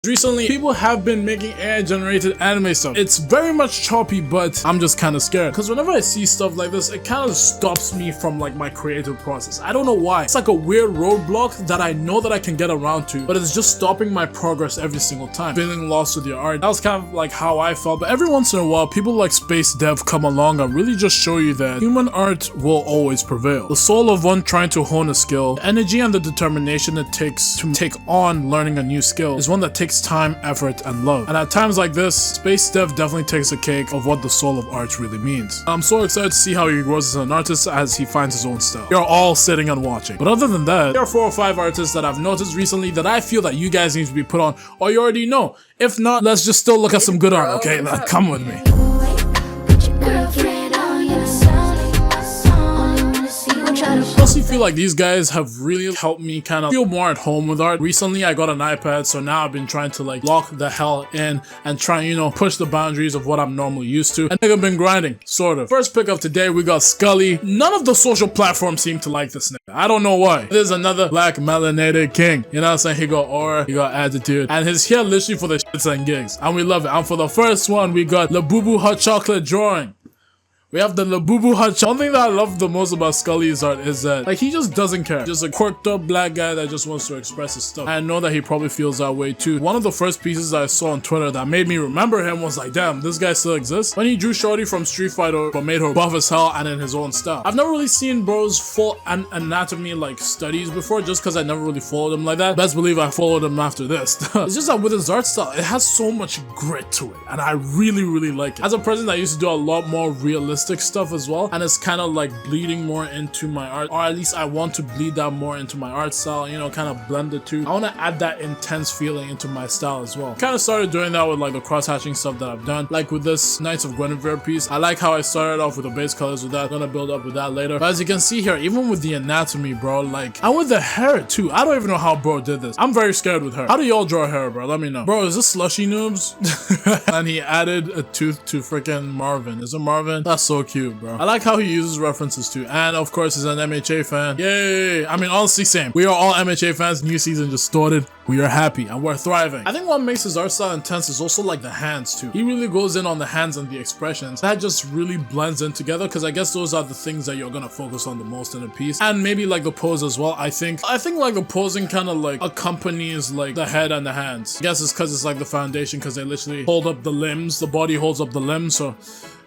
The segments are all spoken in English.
Recently, people have been making AI generated anime stuff. It's very much choppy, but I'm just kind of scared because whenever I see stuff like this, it kind of stops me from like my creative process. I don't know why. It's like a weird roadblock that I know that I can get around to, but it's just stopping my progress every single time. Feeling lost with your art. That was kind of like how I felt, but every once in a while, people like Space Dev come along and really just show you that human art will always prevail. The soul of one trying to hone a skill, the energy and the determination it takes to take on learning a new skill is one that takes time, effort, and love. And at times like this, Space Dev definitely takes a cake of what the soul of art really means. I'm so excited to see how he grows as an artist as he finds his own style. You're all sitting and watching. But other than that, there are 4 or 5 artists that I've noticed recently that I feel that you guys need to be put on, or you already know. If not, let's just still look at some good art, okay? Come with me. I honestly feel like these guys have really helped me kind of feel more at home with art. Recently, I got an iPad, so now I've been trying to like lock the hell in and try, you know, push the boundaries of what I'm normally used to. And I've been grinding, sort of. First pick of today, we got Skully. None of the social platforms seem to like this nigga. I don't know why. There's another black melanated king. You know what I'm saying? He got aura, he got attitude, and he's here literally for the shits and gigs. And we love it. And for the first one, we got Labubu Hot Chocolate Drawing. We have the Labubu Hot Chocolate. One thing that I love the most about Skully's art is that like he just doesn't care. Just a quirked up black guy that just wants to express his stuff. I know that he probably feels that way too. One of the first pieces I saw on Twitter that made me remember him was like, damn, this guy still exists. When he drew Shorty from Street Fighter but made her buff as hell and in his own style. I've never really seen bro's full anatomy like studies before just because I never really followed him like that. Best believe I followed him after this. It's just that with his art style, it has so much grit to it and I really like it. As a person that used to do a lot more realistic stuff as well, and it's kind of like bleeding more into my art, or at least I want to bleed that more into my art style, you know, kind of blend the two. I want to add that intense feeling into my style as well. Kind of started doing that with like the cross-hatching stuff that I've done, like with this Knights of Guinevere piece. I like how I started off with the base colors with that. I'm gonna build up with that later. But as you can see here, even with the anatomy, bro, like, and with the hair too, I don't even know how bro did this. I'm very scared with her. How do y'all draw hair, bro? Let me know. Bro, is this slushy noobs? And he added a tooth to freaking Marvin. Is it Marvin? That's so cute, bro. I like how he uses references too, and of course he's an MHA fan. Yay! I mean, honestly, same. We are all MHA fans. New season just started. We are happy and we're thriving. I think what makes his art style intense is also like the hands too. He really goes in on the hands and the expressions. That just really blends in together because I guess those are the things that you're gonna focus on the most in a piece. And maybe like the pose as well. I think like the posing kind of like accompanies like the head and the hands. I guess it's because it's like the foundation because they literally hold up the limbs. The body holds up the limbs, so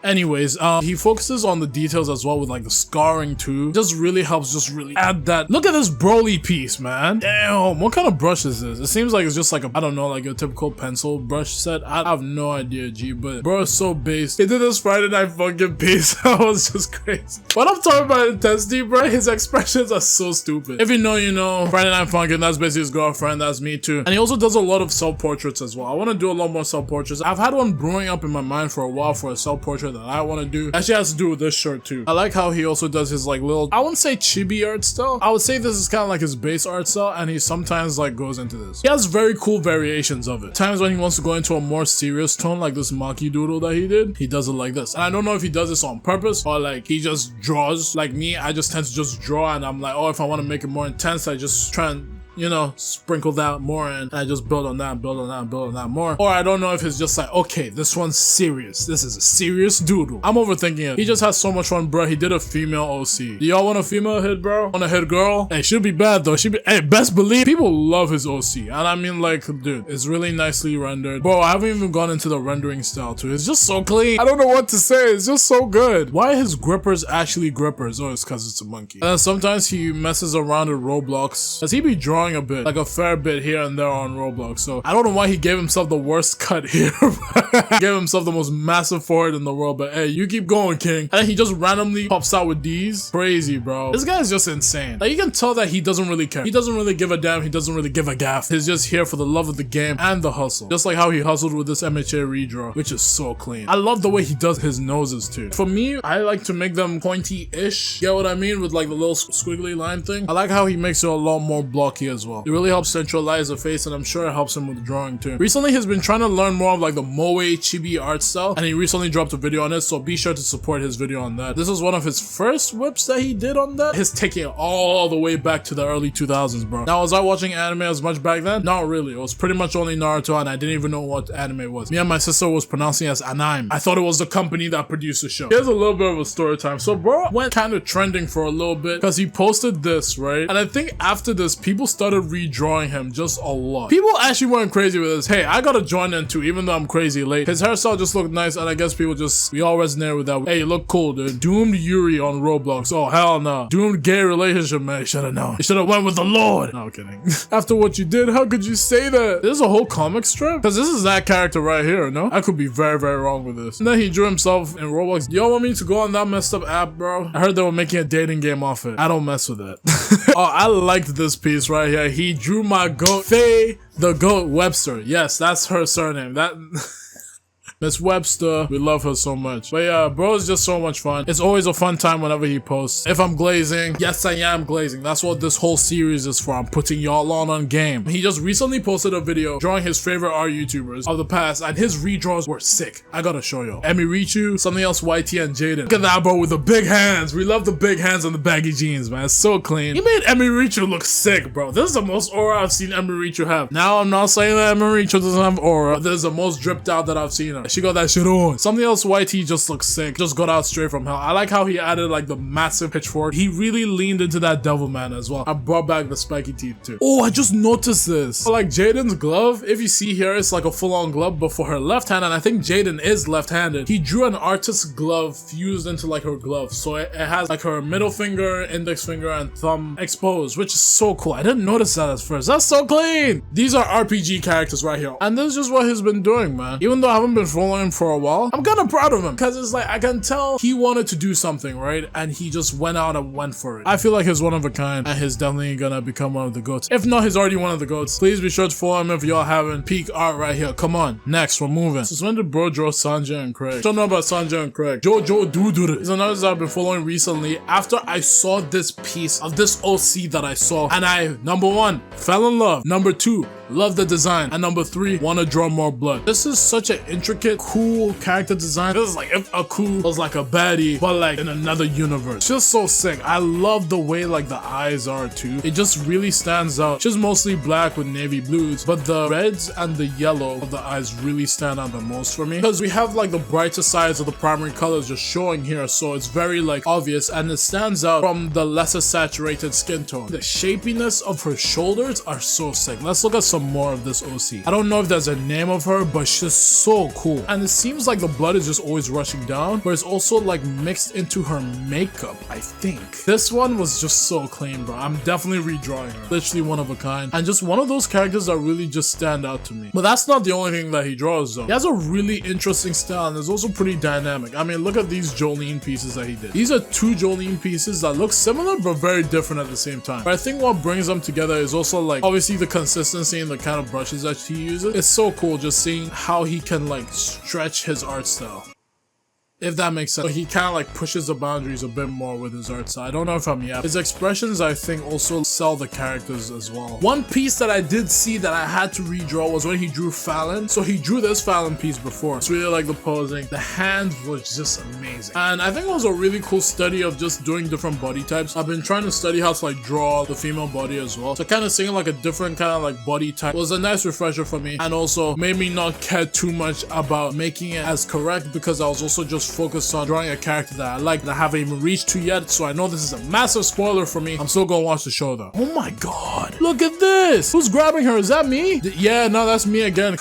anyways, he focuses on the details as well with like the scarring too. Just really helps just really add that. Look at this Broly piece, man. Damn, what kind of brush is this? It seems like it's just like a, I don't know, like a typical pencil brush set. I have no idea, G, but bro is so based. He did this Friday Night Funkin' piece. That was just crazy. When I'm talking about intensity, bro, his expressions are so stupid. If you know, you know. Friday Night Funkin', that's basically his girlfriend. That's me too. And he also does a lot of self-portraits as well. I want to do a lot more self-portraits. I've had one brewing up in my mind for a while for a self-portrait that I want to do. Actually has to do with this shirt too. I like how he also does his like little, I wouldn't say chibi art style. I would say this is kind of like his base art style, and he sometimes like goes into this. He has very cool variations of it. Times when he wants to go into a more serious tone, like this Maki doodle that he did, he does it like this. And I don't know if he does this on purpose or like he just draws. Like me, I just tend to just draw, and I'm like, oh, if I want to make it more intense, I just try and, you know, sprinkle that more in, and I just build on that, build on that, build on that more. Or I don't know if it's just like, okay, this one's serious. This is a serious doodle. I'm overthinking it. He just has so much fun, bro. He did a female OC. Do y'all want a female hit, bro? Want a hit girl? Hey, she'll be bad though. She'll be, hey, best believe people love his OC. And I mean, like, dude, it's really nicely rendered. Bro, I haven't even gone into the rendering style too. It's just so clean. I don't know what to say. It's just so good. Why are his grippers actually grippers? Oh, it's because it's a monkey. And then sometimes he messes around with Roblox. Does he be drawing a bit, like a fair bit here and there on Roblox? So I don't know why he gave himself the worst cut here. Gave himself the most massive forehead in the world, but hey, you keep going, king. And then he just randomly pops out with these. Crazy, bro. This guy is just insane. Like, you can tell that he doesn't really care. He doesn't really give a damn. He doesn't really give a gaff. He's just here for the love of the game and the hustle. Just like how he hustled with this MHA redraw, which is so clean. I love the way he does his noses too. For me, I like to make them pointy-ish. Get what I mean? With like the little squiggly line thing. I like how he makes it a lot more blocky as well. It really helps centralize the face, and I'm sure it helps him with drawing too. Recently, he's been trying to learn more of like the moe chibi art style, and he recently dropped a video on it, so be sure to support his video on that. This was one of his first whips that he did on that. He's taking it all the way back to the early 2000s, bro. Now, was I watching anime as much back then? Not really. It was pretty much only Naruto, and I didn't even know what anime was. Me and my sister was pronouncing it as anime. I thought it was the company that produced the show. Here's a little bit of a story time. So bro went kind of trending for a little bit because he posted this, right? And I think after this, people started redrawing him just a lot. People actually went crazy with this. Hey, I gotta join in too, even though I'm crazy late. His hairstyle just looked nice, and I guess we all resonated with that. Hey, you look cool, dude. Doomed Yuri on Roblox. Oh, hell no. Doomed gay relationship, man. You should've known. You should've went with the Lord. No, I'm kidding. After what you did, how could you say that? There's a whole comic strip? Because this is that character right here, no? I could be very, very wrong with this. And then he drew himself in Roblox. Y'all want me to go on that messed up app, bro? I heard they were making a dating game off it. I don't mess with that. Oh, I liked this piece right here. He drew my goat, Faye the Goat Webster. Yes, that's her surname. That... Miss Webster, we love her so much. But yeah, bro is just so much fun. It's always a fun time whenever he posts. If I'm glazing, yes I am glazing. That's what this whole series is for. I'm putting y'all on game. He just recently posted a video drawing his favorite art YouTubers of the past, and his redraws were sick. I gotta show y'all. Emirichu, something else YT, and Jaden. Look at that, bro, with the big hands. We love the big hands and the baggy jeans, man. It's so clean. He made Emirichu look sick, bro. This is the most aura I've seen Emirichu have. Now, I'm not saying that Emirichu doesn't have aura, but this is the most dripped out that I've seen her. She got that shit on. Something else YT just looks sick. Just got out straight from hell. I like how he added like the massive pitchfork. He really leaned into that devil man as well. I brought back the spiky teeth too. Oh, I just noticed this. Like Jaden's glove, if you see here, it's like a full-on glove, but for her left hand, and I think Jaden is left-handed, he drew an artist's glove fused into like her glove. So it has like her middle finger, index finger, and thumb exposed, which is so cool. I didn't notice that at first. That's so clean. These are RPG characters right here. And this is just what he's been doing, man. Even though I haven't been following him for a while, I'm kind of proud of him because it's like I can tell he wanted to do something, right? And he just went out and went for it. I feel like he's one of a kind, and he's definitely gonna become one of the goats. If not, he's already one of the goats. Please be sure to follow him if y'all haven't. Peak art right here. Come on, next we're moving. Since when did bro draw Sanjay and Craig? Don't know about Sanjay and Craig. Jojo Doodles. These are another I've been following recently after I saw this piece of this OC that I saw, and I, number one, fell in love. Number two, love the design, and number three, want to draw more blood. This is such an intricate, cool character design. This is like if Aku was like a baddie, but like in another universe. Just so sick. I love the way like the eyes are too. It just really stands out. She's mostly black with navy blues, but the reds and the yellow of the eyes really stand out the most for me, because we have like the brighter sides of the primary colors just showing here, so it's very like obvious, and it stands out from the lesser saturated skin tone. The shapiness of her shoulders are so sick. Let's look at some more of this OC. I don't know if there's a name of her, but she's so cool. And it seems like the blood is just always rushing down, but it's also like mixed into her makeup, I think. This one was just so clean, bro. I'm definitely redrawing her. Literally one of a kind, and just one of those characters that really just stand out to me. But that's not the only thing that he draws though. He has a really interesting style, and it's also pretty dynamic. I mean, look at these Jolene pieces that he did. These are two Jolene pieces that look similar but very different at the same time. But I think what brings them together is also like obviously the consistency and the kind of brushes that he uses. It's so cool just seeing how he can like stretch his art style, if that makes sense. He kind of like pushes the boundaries a bit more with his art style. I don't know if I'm yet. His expressions, I think, also sell the characters as well. One piece that I did see that I had to redraw was when he drew Fallon. So he drew this Fallon piece before. It's really like the posing. The hand was just amazing. And I think it was a really cool study of just doing different body types. I've been trying to study how to like draw the female body as well. So kind of seeing like a different kind of like body type was a nice refresher for me, and also made me not care too much about making it as correct, because I was also just focused on drawing a character that I like, that I haven't even reached to yet. So I know this is a massive spoiler for me. I'm still gonna watch the show though. Oh my god, look at this. Who's grabbing her? Is that me? Yeah, no, that's me again.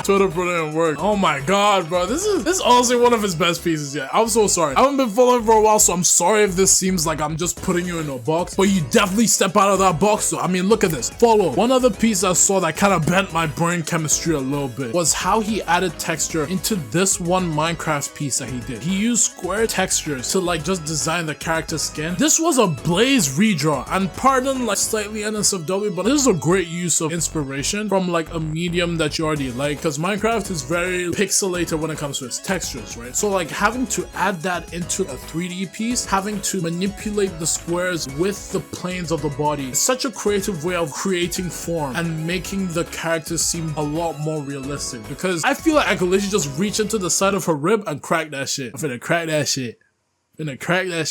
Twitter put it in work. Oh my god, bro, this is honestly one of his best pieces yet. I'm so sorry. I haven't been following for a while, so I'm sorry if this seems like I'm just putting you in a box, but you definitely step out of that box. So I mean, look at this. Follow. One other piece I saw that kind of bent my brain chemistry a little bit was how he added texture into this one Minecraft Minecraft piece that he did. He used square textures to like just design the character's skin. This was a Blaze redraw, and pardon like slightly NSFW, but this is a great use of inspiration from like a medium that you already like, because Minecraft is very pixelated when it comes to its textures, right? So like having to add that into a 3D piece, having to manipulate the squares with the planes of the body, it's such a creative way of creating form and making the characters seem a lot more realistic, because I feel like I could literally just reach into the side of her rib and crack that shit. I'm finna crack that shit.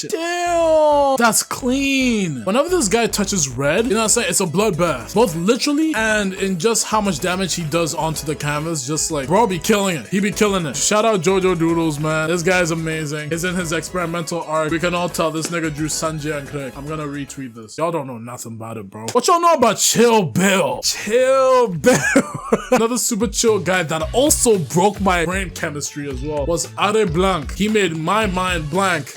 Damn, that's clean. Whenever this guy touches red, you know what I'm saying, it's a bloodbath, both literally and in just how much damage he does onto the canvas. Just like, bro be killing it. He be killing it. Shout out Jojo Doodles, man. This guy's amazing. He's in his experimental art. We can all tell this nigga drew Sanjay and Craig. I'm gonna retweet this. Y'all don't know nothing about it, bro. What y'all know about Chill Bill? Chill Bill. Another super chill guy that also broke my brain chemistry as well was Areblanc. He made my mind blank.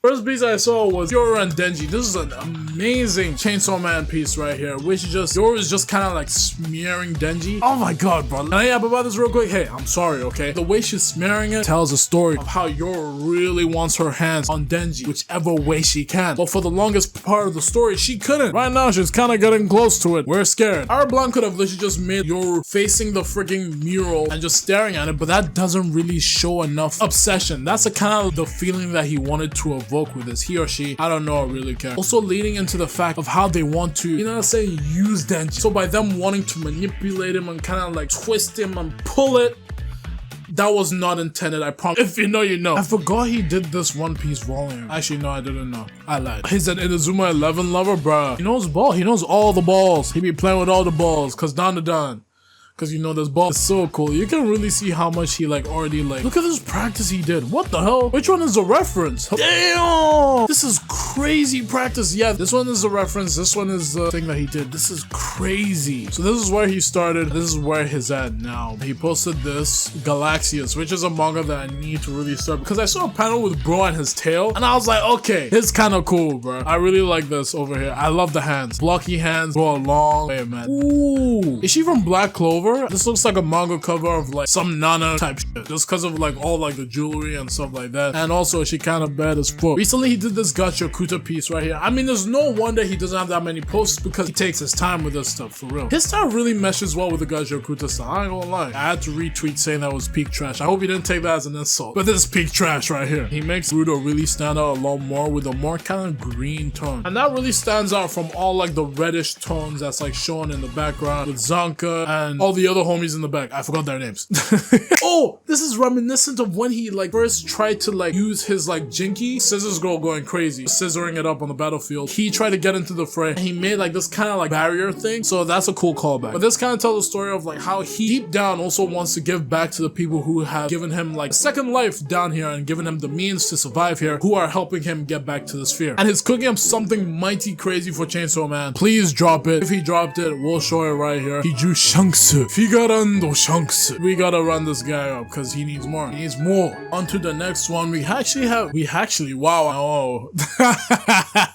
First piece I saw was Yowhza and Denji. This is an amazing Chainsaw Man piece right here, which just Yowhza is just kind of like smearing Denji. Oh my god, bro. Can I yap about this real quick? Hey, I'm sorry, okay? The way she's smearing it tells a story of how Yowhza really wants her hands on Denji, whichever way she can. But for the longest part of the story, she couldn't. Right now, she's kind of getting close to it. We're scared. Areblanc could have literally just made Yowhza facing the freaking mural and just staring at it, but that doesn't really show enough obsession. That's the kind of the feeling that he wanted to avoid with this, he or she, I don't know, I really care. Also leading into the fact of how they want to, you know what I'm saying, use Denji. So by them wanting to manipulate him and kind of like twist him and pull it, that was not intended, I promise. If you know, you know. I forgot he did this One Piece volume. Actually, no, I didn't know. I lied. He's an Inazuma 11 lover, bruh. He knows ball. He knows all the balls. He be playing with all the balls, cause Don the Don. Cause you know this ball is so cool. You can really see how much he like already like. Look at this practice he did. What the hell? Which one is a reference? Damn! This is crazy practice. Yeah, this one is a reference. This one is the thing that he did. This is crazy. So this is where he started. This is where he's at now. He posted this Galaxius, which is a manga that I need to really start, because I saw a panel with bro and his tail, and I was like, okay, it's kind of cool, bro. I really like this over here. I love the hands. Blocky hands go a long way, man. Ooh. Is she from Black Clover? This looks like a manga cover of like some Nana type shit, just because of like all like the jewelry and stuff like that. And also she kind of bad as fuck. Recently he did this Gacha Kuta piece right here. I mean, there's no wonder he doesn't have that many posts, because he takes his time with this stuff, for real. His style really meshes well with the Gacha Kuta style, I ain't gonna lie. I had to retweet saying that was peak trash. I hope he didn't take that as an insult, but this is peak trash right here. He makes Rudo really stand out a lot more with a more kind of green tone, and that really stands out from all like the reddish tones that's like shown in the background with Zanka and all the other homies in the back. I forgot their names. Oh, this is reminiscent of when he like first tried to like use his like Jinky scissors girl going crazy, scissoring it up on the battlefield. He tried to get into the fray, and he made like this kind of like barrier thing, so that's a cool callback. But this kind of tells the story of like how he deep down also wants to give back to the people who have given him like second life down here and given him the means to survive here, who are helping him get back to the sphere. And he's cooking up something mighty crazy for Chainsaw Man. Please drop it. If he dropped it, we'll show it right here. He drew Shanks. Figarando Shanks. We gotta run this guy up because he needs more. He needs more. On to the next one. Wow. Oh.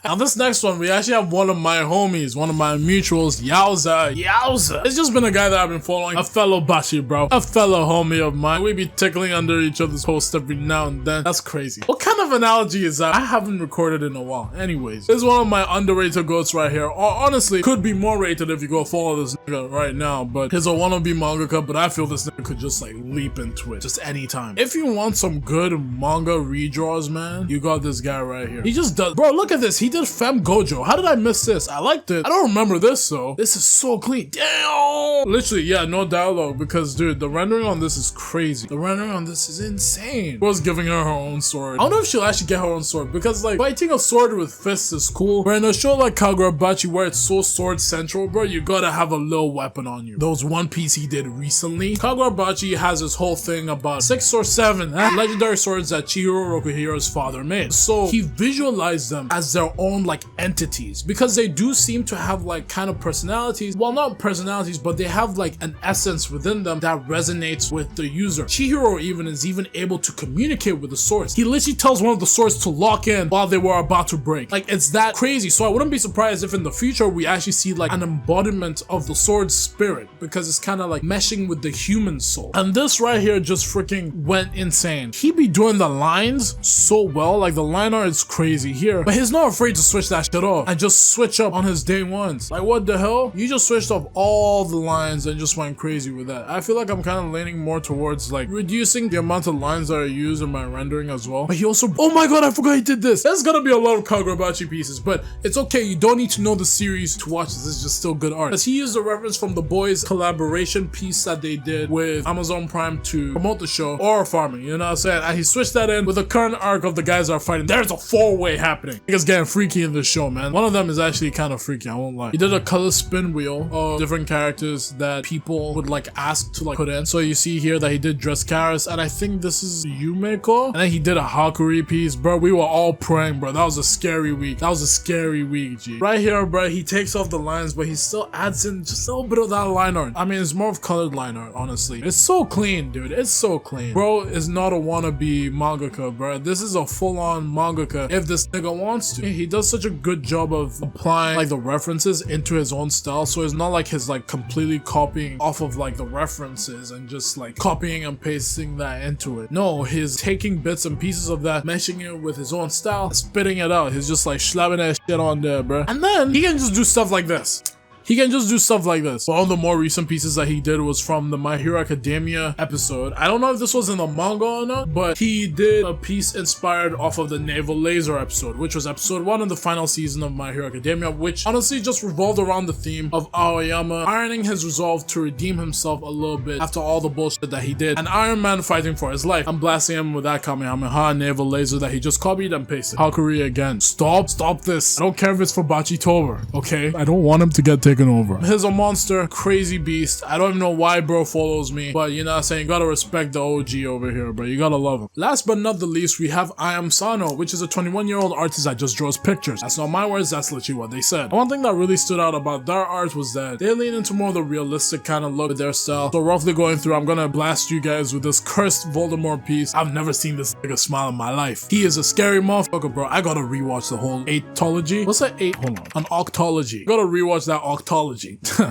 Now this next one, we actually have one of my homies, one of my mutuals, Yowhza. It's just been a guy that I've been following. A fellow Bashi, bro. A fellow homie of mine. We be tickling under each other's posts every now and then. That's crazy. What kind of analogy is that? I haven't recorded in a while. Anyways, this is one of my underrated goats right here. Or honestly, could be more rated if you go follow this nigga right now, but he's a wannabe mangaka, but I feel this nigga could just like leap into it just anytime. If you want some good manga redraws, man, you got this guy right here. He just does. Bro, look at this. He did Femme Gojo. How did I miss this? I liked it. I don't remember this though. This is so clean. Damn. Literally, yeah, no dialogue, because dude, the rendering on this is crazy. The rendering on this is insane. Bro's giving her own sword. I don't know if she'll actually get her own sword, because like fighting a sword with fists is cool, but in a show like Kagurabachi where it's so sword central, bro, you gotta have a little weapon on you. Those One Piece he did recently, Kagurabachi has this whole thing about 6 or 7 legendary swords that Chihiro Rokuhiro's father made. So he visualized them as their own own like entities, because they do seem to have like kind of personalities. Well, not personalities, but they have like an essence within them that resonates with the user. Chihiro is even able to communicate with the swords. He literally tells one of the swords to lock in while they were about to break. Like, it's that crazy. So I wouldn't be surprised if in the future we actually see like an embodiment of the sword's spirit, because it's kind of like meshing with the human soul. And this right here just freaking went insane. He be doing the lines so well. Like, the line art is crazy here, but he's not afraid to switch that shit off and just switch up on his day ones. Like, what the hell? You just switched off all the lines and just went crazy with that. I feel like I'm kind of leaning more towards like reducing the amount of lines that I use in my rendering as well. But he also, oh my god, I forgot he did this. There's gonna be a lot of Kagurabachi pieces, but it's okay. You don't need to know the series to watch this. It's just still good art. Because he used a reference from the boys' collaboration piece that they did with Amazon Prime to promote the show, or farming, you know what I'm saying? And he switched that in with the current arc of the guys that are fighting. There's a four-way happening. It's getting freaky in this show, man. One of them is actually kind of freaky, I won't lie. He did a color spin wheel of different characters that people would like ask to like put in. So you see here that he did Dresscaris, and I think this is Yumeko. And then he did a Hakuri piece, bro. We were all praying, bro. That was a scary week. That was a scary week, G. Right here, bro, he takes off the lines, but he still adds in just a little bit of that line art. I mean, it's more of colored line art, honestly. It's so clean, dude. It's so clean. Bro is not a wannabe mangaka, bro. This is a full-on mangaka if this nigga wants to. He does such a good job of applying like the references into his own style, so it's not like he's like completely copying off of like the references and just like copying and pasting that into it. No, he's taking bits and pieces of that, meshing it with his own style, spitting it out. He's just like slapping that shit on there, bro. And then he can just do stuff like this. He can just do stuff like this. One of the more recent pieces that he did was from the My Hero Academia episode. I don't know if this was in the manga or not, but he did a piece inspired off of the Naval Laser episode, which was episode 1 of the final season of My Hero Academia, which honestly just revolved around the theme of Aoyama ironing his resolve to redeem himself a little bit after all the bullshit that he did, and Iron Man fighting for his life. I'm blasting him with that Kamehameha Naval Laser that he just copied and pasted. Hakuri again. Stop this. I don't care if it's for Bachitober, okay? I don't want him to get taken over. He's a monster, crazy beast. I don't even know why bro follows me, but you know what I'm saying, you gotta respect the OG over here, bro. You gotta love him. Last but not the least, we have Am Sono, which is a 21-year-old artist that just draws pictures. That's not my words, that's literally what they said. One thing that really stood out about their art was that they lean into more of the realistic kind of look with their style. So roughly going through, I'm gonna blast you guys with this cursed Voldemort piece. I've never seen this nigga smile in my life. He is a scary motherfucker, bro. I gotta rewatch the whole Eightology. What's that? Hold on. An Octology. Gotta rewatch that Octology.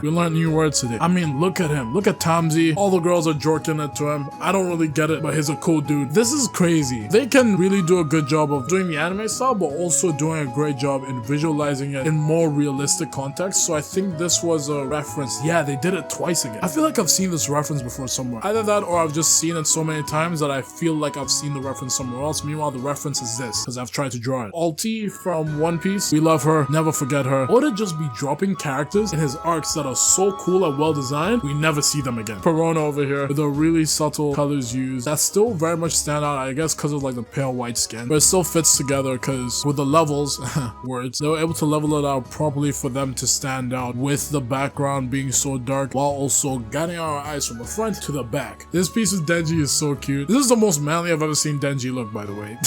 We learned new words today. I mean, look at him. Look at Tamzi. All the girls are jorking it to him. I don't really get it, but he's a cool dude. This is crazy. They can really do a good job of doing the anime style, but also doing a great job in visualizing it in more realistic context. So I think this was a reference. Yeah, they did it twice again. I feel like I've seen this reference before somewhere. Either that or I've just seen it so many times that I feel like I've seen the reference somewhere else. Meanwhile, the reference is this, because I've tried to draw it. Alti from One Piece. We love her. Never forget her. Oda just be dropping characters in his arcs that are so cool and well designed, we never see them again. Corona over here with the really subtle colors used that still very much stand out, I guess because of like the pale white skin, but it still fits together because with the levels words, they were able to level it out properly for them to stand out with the background being so dark while also guiding our eyes from the front to the back. This piece of Denji is so cute. This is the most manly I've ever seen Denji look, by the way.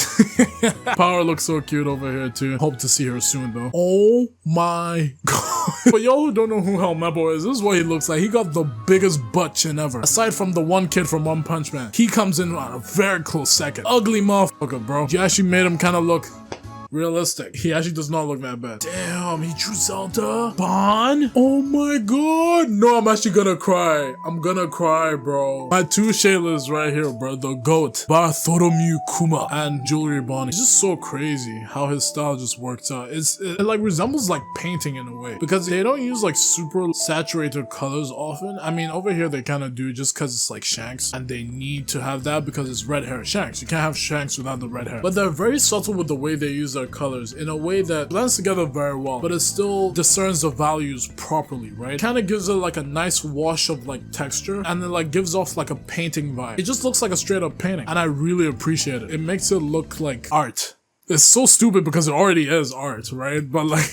Power looks so cute over here too. Hope to see her soon though. Oh my god. For y'all who don't know who Helmeppo is, this is what he looks like. He got the biggest butt chin ever. Aside from the one kid from One Punch Man. He comes in on a very close second. Ugly motherfucker, bro. You actually made him kind of look realistic. He actually does not look that bad. Damn, he drew Zelda. Bon? Oh my god. No, I'm actually gonna cry. I'm gonna cry, bro. My two Shaylas right here, bro. The GOAT. Bartholomew Kuma and Jewelry Bonnie. It's just so crazy how his style just works out. It like resembles like painting in a way. Because they don't use like super saturated colors often. I mean, over here they kind of do just because it's like Shanks. And they need to have that because it's red hair Shanks. You can't have Shanks without the red hair. But they're very subtle with the way they use their colors in a way that blends together very well, but it still discerns the values properly, right? Kind of gives it like a nice wash of like texture, and it like gives off like a painting vibe. It just looks like a straight up painting, and I really appreciate it. It makes it look like art. It's so stupid because it already is art, right? But like,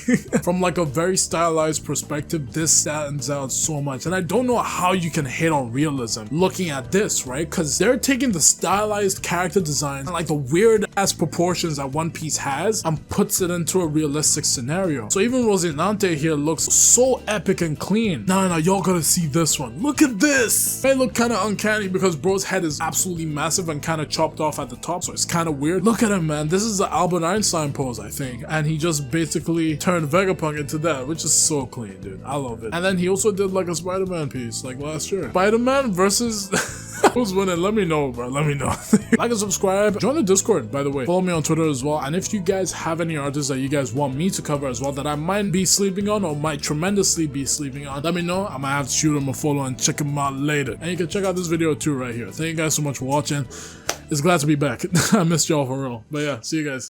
from like a very stylized perspective, this stands out so much. And I don't know how you can hate on realism looking at this, right? Because they're taking the stylized character designs and like the weird ass proportions that One Piece has and puts it into a realistic scenario. So even Rosinante here looks so epic and clean. Now y'all gotta see this one. Look at this! It may look kind of uncanny because bro's head is absolutely massive and kind of chopped off at the top, so it's kind of weird. Look at him, man. This is the Albert Einstein pose, I think, and he just basically turned Vegapunk into that, which is so clean, dude. I love it. And then he also did like a Spider-Man piece like last year. Spider-Man versus who's winning? Let me know, bro. Let me know. Like and subscribe. Join the Discord, by the way. Follow me on Twitter as well. And if you guys have any artists that you guys want me to cover as well that I might be sleeping on or might tremendously be sleeping on, let me know. I might have to shoot them a follow and check them out later. And you can check out this video too right here. Thank you guys so much for watching. It's glad to be back. I missed y'all for real. But yeah, see you guys.